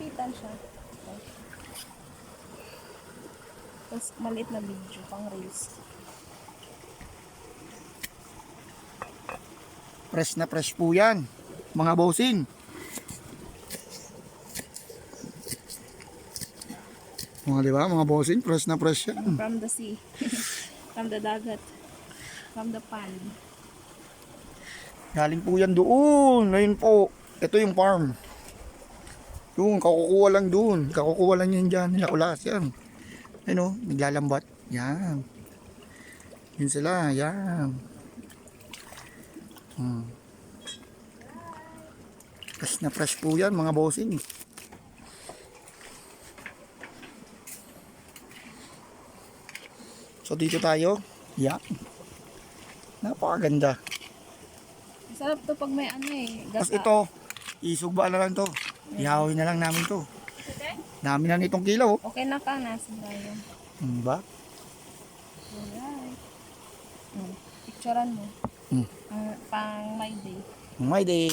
maliitan siya. Ito. Tapos maliit na video, pang reels. Fresh na fresh po yan, mga bossing. Mga di ba, mga bossing, fresh na fresh yan. From the sea. From the dagat. From the pond. Galing po yan doon. Ngayon po, ito yung farm. Yung kakukuha lang doon. Kakukuha lang yan dyan. Nakulas yan. Ano, naglalambat. Yan. Yun sila, yan. Fresh na fresh po yan, mga bossing. So dito tayo. Yan. Napakaganda. Sarap to pag may ano eh. Tapos Gata. ito, isugba na lang to. Ihawin na lang namin to. Dami na nitong kilaw. Okay na ka, nasa Brian. Ba? Alright. Picturean mo. Hmm. Pang my day. My day.